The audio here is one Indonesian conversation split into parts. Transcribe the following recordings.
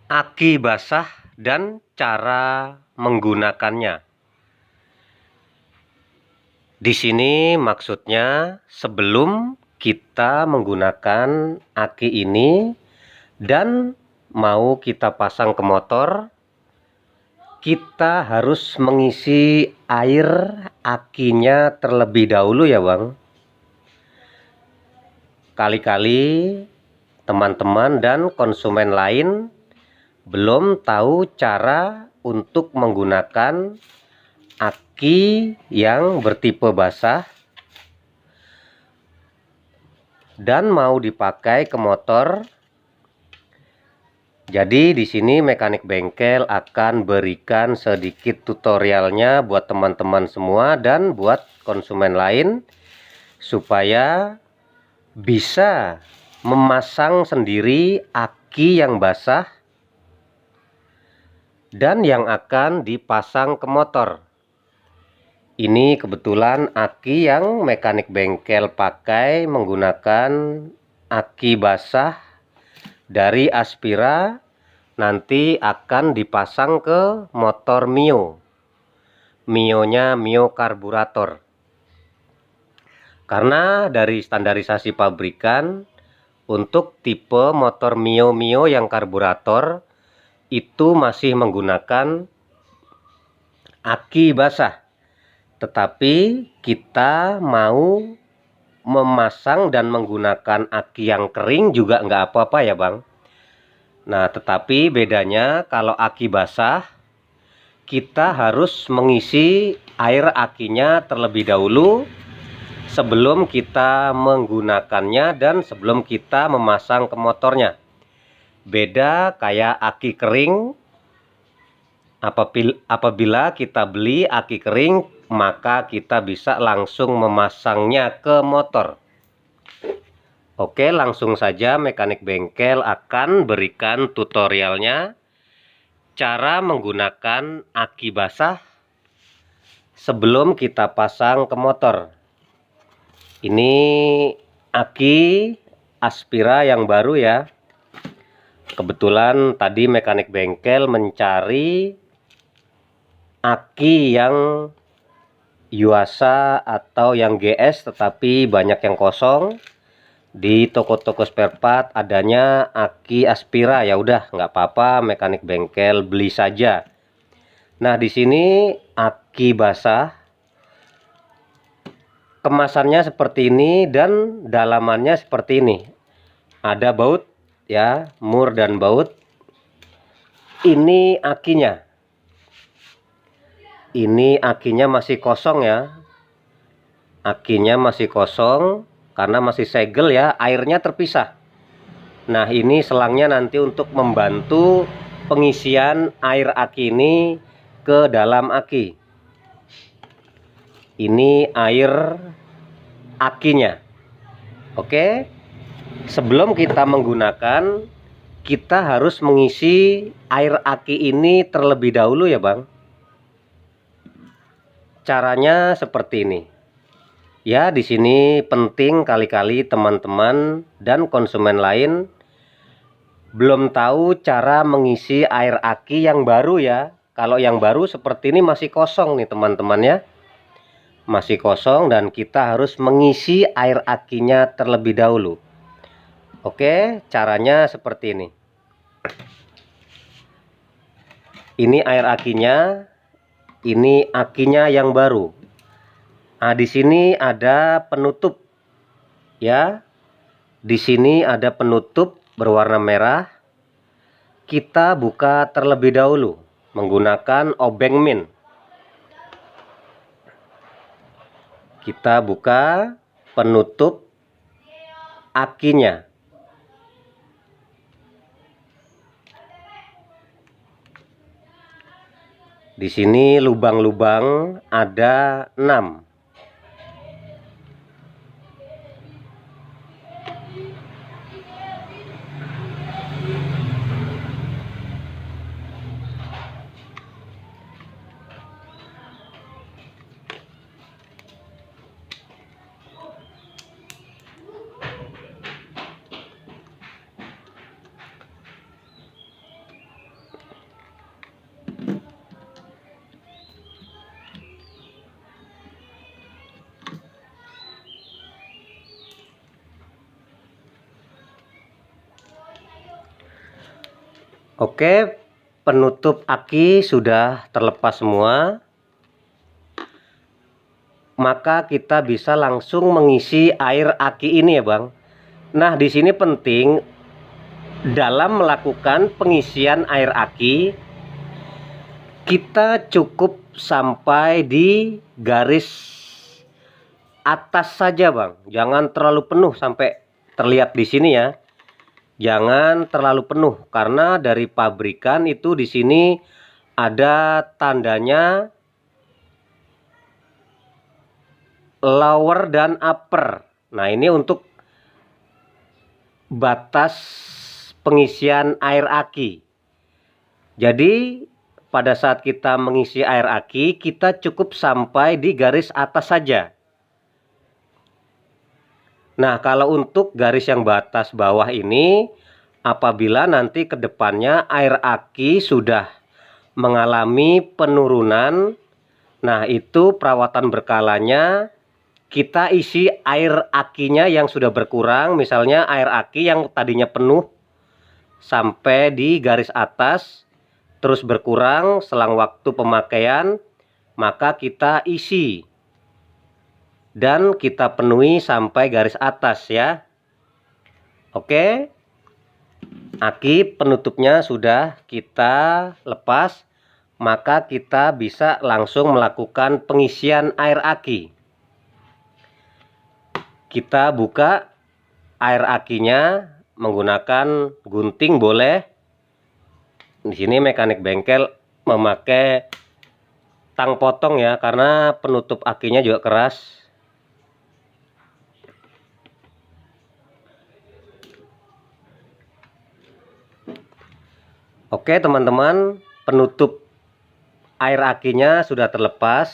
Aki basah dan cara menggunakannya. Di sini maksudnya sebelum kita menggunakan aki ini dan mau kita pasang ke motor, kita harus mengisi air akinya terlebih dahulu ya Bang. Kali-kali teman-teman dan konsumen lain belum tahu cara untuk menggunakan aki yang bertipe basah dan mau dipakai ke motor. Jadi di sini mekanik bengkel akan berikan sedikit tutorialnya buat teman-teman semua dan buat konsumen lain supaya bisa memasang sendiri aki yang basah dan yang akan dipasang ke motor. Ini kebetulan aki yang mekanik bengkel pakai menggunakan aki basah dari Aspira, nanti akan dipasang ke motor Mio. Mio-nya Mio karburator. Karena dari standarisasi pabrikan untuk tipe motor Mio yang karburator itu masih menggunakan aki basah, tetapi kita mau memasang dan menggunakan aki yang kering juga nggak apa-apa ya Bang. Nah, tetapi bedanya kalau aki basah kita harus mengisi air akinya terlebih dahulu sebelum kita menggunakannya dan sebelum kita memasang ke motornya. Beda kayak aki kering, apabila kita beli aki kering maka kita bisa langsung memasangnya ke motor. Oke, langsung saja mekanik bengkel akan berikan tutorialnya cara menggunakan aki basah sebelum kita pasang ke motor. Ini aki Aspira yang baru ya. Kebetulan tadi mekanik bengkel mencari aki yang Yuasa atau yang GS, tetapi banyak yang kosong. Di toko-toko spare part adanya aki Aspira, ya udah nggak apa-apa, mekanik bengkel beli saja. Nah, di sini aki basah kemasannya seperti ini dan dalamannya seperti ini. Ada baut ya, mur dan baut. Ini akinya. Ini akinya masih kosong ya. Akinya masih kosong karena masih segel ya, airnya terpisah. Nah, ini selangnya nanti untuk membantu pengisian air aki ini ke dalam aki. Ini air akinya. Oke. Sebelum kita menggunakan, kita harus mengisi air aki ini terlebih dahulu ya Bang. Caranya seperti ini. Ya, di sini penting kali-kali teman-teman dan konsumen lain belum tahu cara mengisi air aki yang baru ya. Kalau yang baru seperti ini masih kosong nih teman-teman ya. Masih kosong dan kita harus mengisi air akinya terlebih dahulu. Oke, caranya seperti ini. Ini air akinya, ini akinya yang baru. Nah, di sini ada penutup ya. Di sini ada penutup berwarna merah. Kita buka terlebih dahulu menggunakan obeng min. Kita buka penutup akinya. Di sini lubang-lubang ada 6. Oke, penutup aki sudah terlepas semua. Maka kita bisa langsung mengisi air aki ini ya Bang. Nah, di sini penting dalam melakukan pengisian air aki, kita cukup sampai di garis atas saja Bang. Jangan terlalu penuh sampai terlihat di sini ya. Jangan terlalu penuh karena dari pabrikan itu di sini ada tandanya lower dan upper. Nah, ini untuk batas pengisian air aki. Jadi pada saat kita mengisi air aki, kita cukup sampai di garis atas saja. Nah, kalau untuk garis yang batas bawah ini, apabila nanti ke depannya air aki sudah mengalami penurunan, nah itu perawatan berkalanya kita isi air akinya yang sudah berkurang. Misalnya air aki yang tadinya penuh sampai di garis atas, terus berkurang selang waktu pemakaian, maka kita isi dan kita penuhi sampai garis atas ya. Oke, aki penutupnya sudah kita lepas, maka kita bisa langsung melakukan pengisian air aki. Kita buka air akinya menggunakan gunting boleh. Di sini mekanik bengkel memakai tang potong ya, karena penutup akinya juga keras. Oke teman-teman, penutup air akinya sudah terlepas.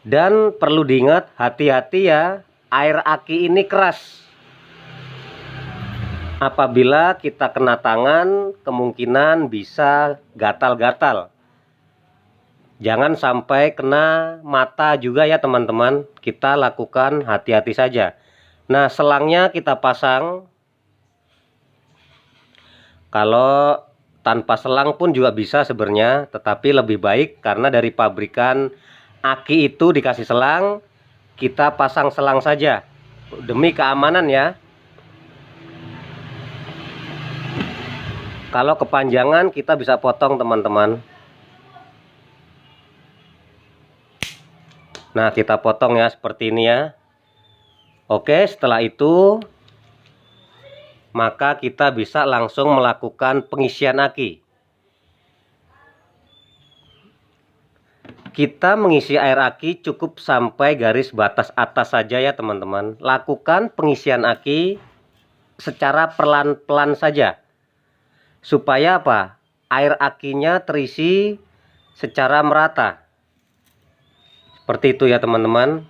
Dan perlu diingat, hati-hati ya, air aki ini keras. Apabila kita kena tangan, kemungkinan bisa gatal-gatal. Jangan sampai kena mata juga ya teman-teman. Kita lakukan hati-hati saja. Nah, selangnya kita pasang. Kalau tanpa selang pun juga bisa sebenarnya, tetapi lebih baik karena dari pabrikan aki itu dikasih selang, kita pasang selang saja demi keamanan ya. Kalau kepanjangan kita bisa potong teman-teman. Nah, kita potong ya seperti ini ya. Oke, setelah itu maka kita bisa langsung melakukan pengisian aki. Kita mengisi air aki cukup sampai garis batas atas saja ya teman-teman. Lakukan pengisian aki secara pelan-pelan saja. Supaya apa? Air akinya terisi secara merata. Seperti itu ya teman-teman.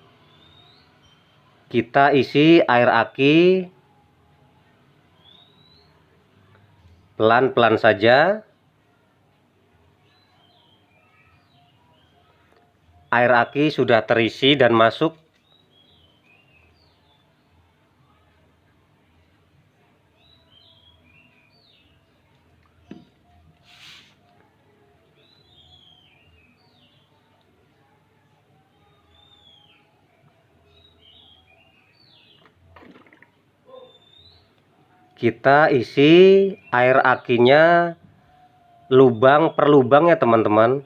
Kita isi air aki pelan-pelan saja. Air aki sudah terisi dan masuk. Kita isi air akinya lubang per lubang ya teman-teman.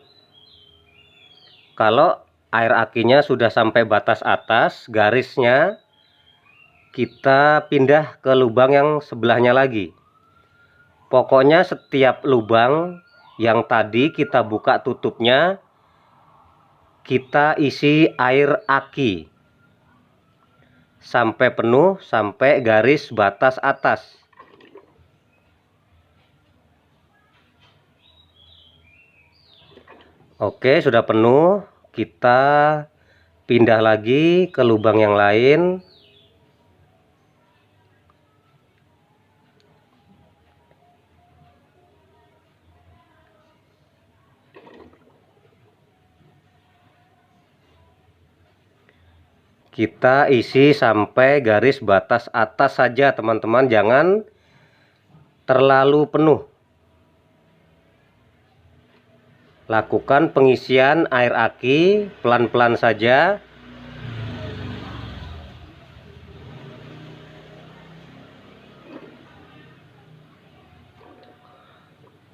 Kalau air akinya sudah sampai batas atas garisnya, kita pindah ke lubang yang sebelahnya lagi. Pokoknya setiap lubang yang tadi kita buka tutupnya, kita isi air aki sampai penuh, sampai garis batas atas. Oke, sudah penuh. Kita pindah lagi ke lubang yang lain. Kita isi sampai garis batas atas saja teman-teman, jangan terlalu penuh. Lakukan pengisian air aki pelan-pelan saja.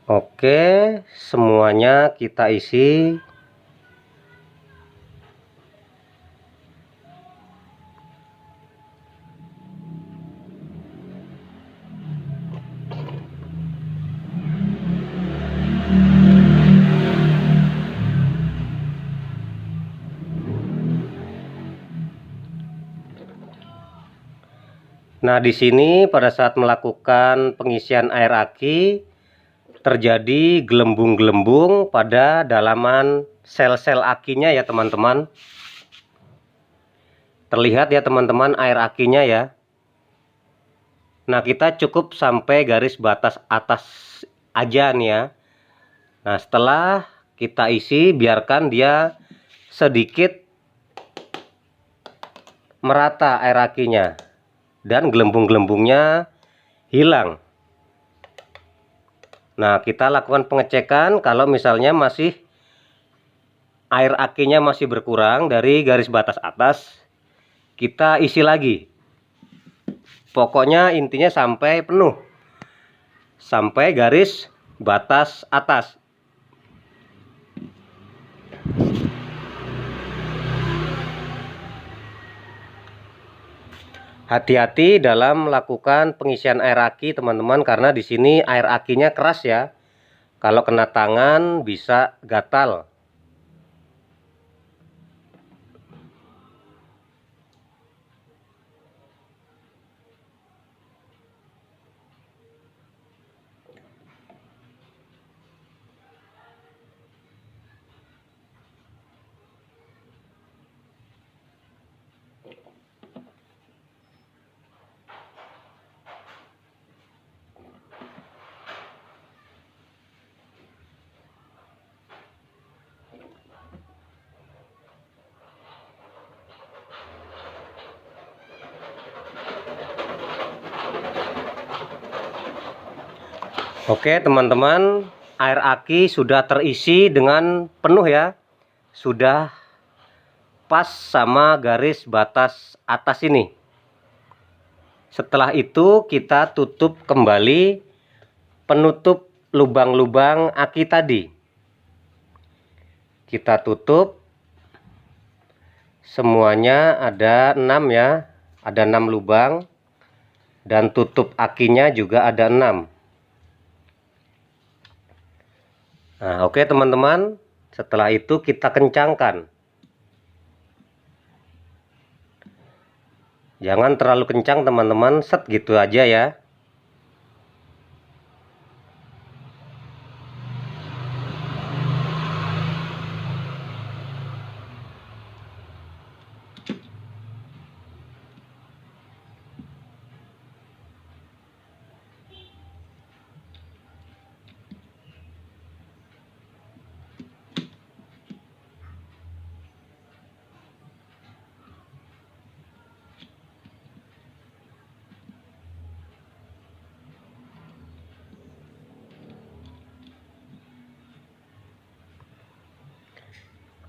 Oke, semuanya kita isi. Nah, di sini pada saat melakukan pengisian air aki terjadi gelembung-gelembung pada dalaman sel-sel akinya ya teman-teman. Terlihat ya teman-teman air akinya ya. Nah, kita cukup sampai garis batas atas aja nih ya. Nah, setelah kita isi, biarkan dia sedikit merata air akinya dan gelembung-gelembungnya hilang. Nah, kita lakukan pengecekan. Kalau misalnya masih air akinya masih berkurang dari garis batas atas, kita isi lagi. Pokoknya intinya sampai penuh, sampai garis batas atas. Hati-hati dalam melakukan pengisian air aki teman-teman, karena di sini air akinya keras ya. Kalau kena tangan bisa gatal. Oke teman-teman, air aki sudah terisi dengan penuh ya. Sudah pas sama garis batas atas ini. Setelah itu kita tutup kembali penutup lubang-lubang aki tadi. Kita tutup semuanya, ada 6 ya. Ada 6 lubang. Dan tutup akinya juga ada 6. Nah, oke teman-teman, setelah itu kita kencangkan. Jangan terlalu kencang teman-teman, set gitu aja ya.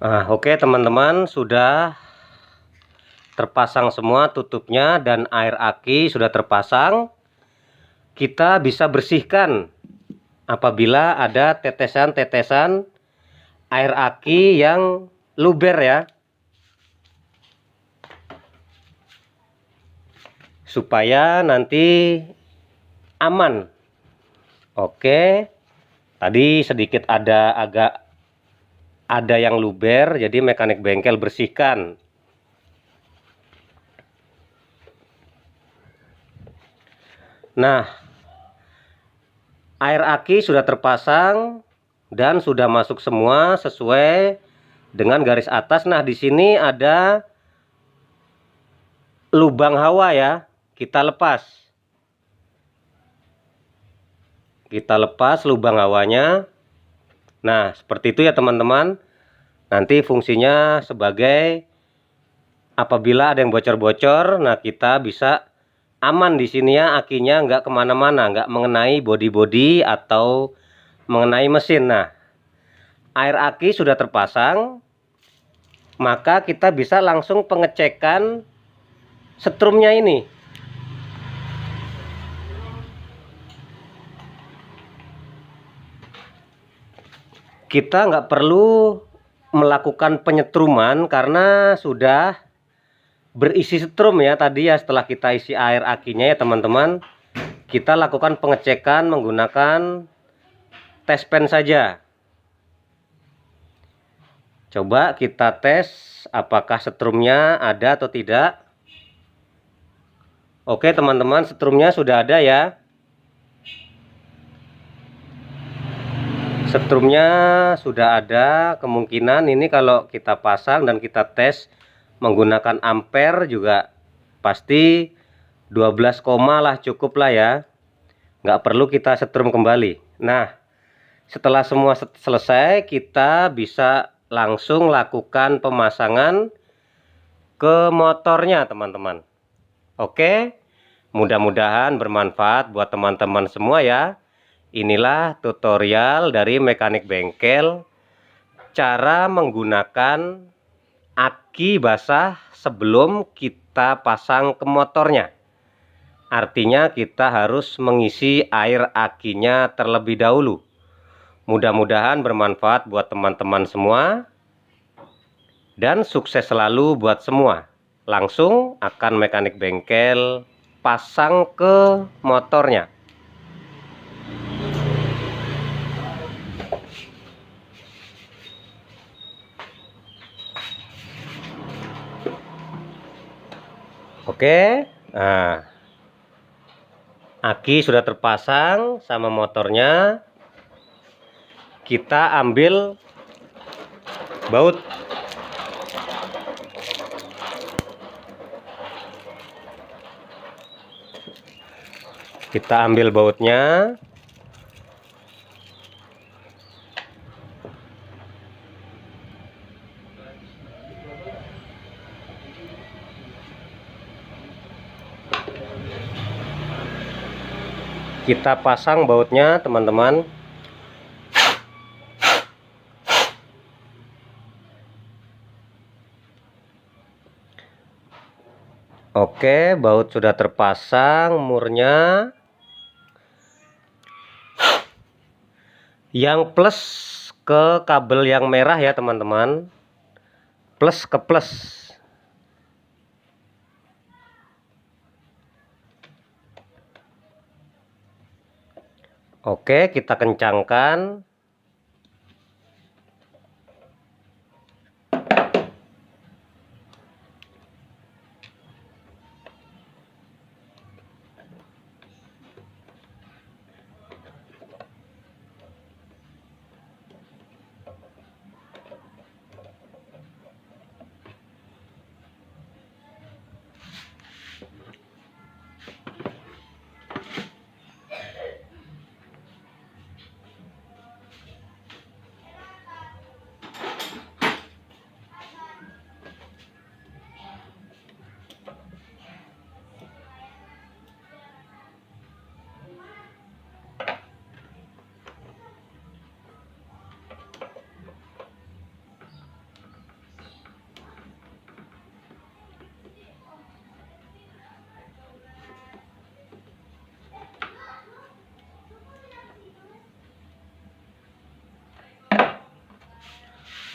Nah, oke teman-teman, sudah terpasang semua tutupnya dan air aki sudah terpasang. Kita bisa bersihkan apabila ada tetesan-tetesan air aki yang luber ya, supaya nanti aman. Oke, tadi sedikit ada yang luber, jadi mekanik bengkel bersihkan. Nah, air aki sudah terpasang dan sudah masuk semua sesuai dengan garis atas. Nah, di sini ada lubang hawa ya, kita lepas. Kita lepas lubang hawanya. Nah, seperti itu ya teman-teman. Nanti fungsinya sebagai apabila ada yang bocor-bocor, nah kita bisa aman di sini ya, akinya nggak kemana-mana, nggak mengenai bodi-bodi atau mengenai mesin. Nah, air aki sudah terpasang, maka kita bisa langsung pengecekan setrumnya ini. Kita nggak perlu melakukan penyetruman karena sudah berisi setrum ya tadi ya. Setelah kita isi air akinya ya teman-teman, kita lakukan pengecekan menggunakan tes pen saja. Coba kita tes apakah setrumnya ada atau tidak. Oke teman-teman, setrumnya sudah ada ya. Setrumnya sudah ada. Kemungkinan ini kalau kita pasang dan kita tes menggunakan ampere juga pasti 12 koma lah, cukup lah ya. Nggak perlu kita setrum kembali. Nah, setelah semua selesai, kita bisa langsung lakukan pemasangan ke motornya teman-teman. Oke, mudah-mudahan bermanfaat buat teman-teman semua ya. Inilah tutorial dari mekanik bengkel, cara menggunakan aki basah sebelum kita pasang ke motornya. Artinya kita harus mengisi air akinya terlebih dahulu. Mudah-mudahan bermanfaat buat teman-teman semua. Dan sukses selalu buat semua. Langsung akan mekanik bengkel pasang ke motornya. Oke, nah aki sudah terpasang sama motornya. Kita ambil baut. Kita ambil bautnya. Kita pasang bautnya teman-teman. Oke, baut sudah terpasang, murnya. Yang plus ke kabel yang merah ya teman-teman. Plus ke plus. Oke, kita kencangkan.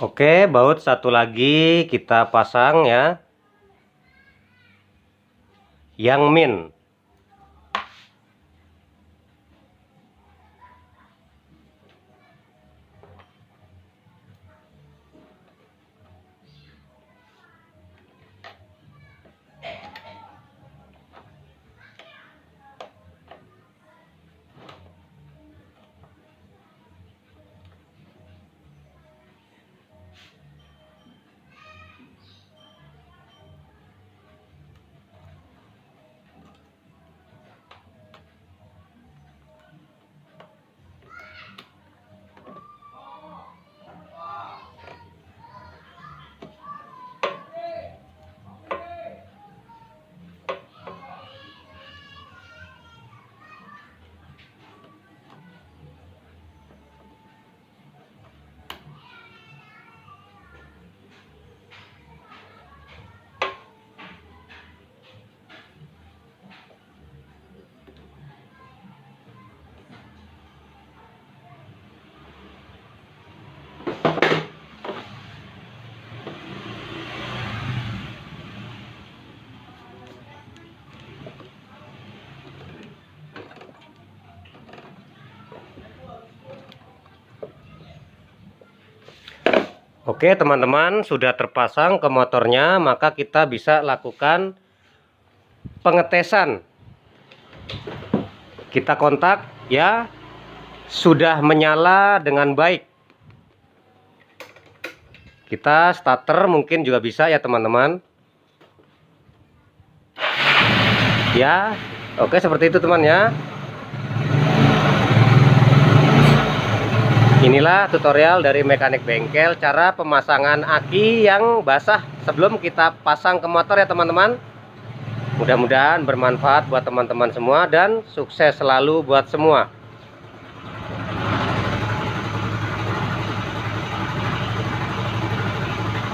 Oke, baut satu lagi kita pasang ya. Yang min. Oke teman-teman, sudah terpasang ke motornya, maka kita bisa lakukan pengetesan. Kita kontak ya, sudah menyala dengan baik. Kita starter mungkin juga bisa ya teman-teman. Ya, oke seperti itu teman ya. Inilah tutorial dari mekanik bengkel, cara pemasangan aki yang basah sebelum kita pasang ke motor ya teman-teman. Mudah-mudahan bermanfaat buat teman-teman semua dan sukses selalu buat semua.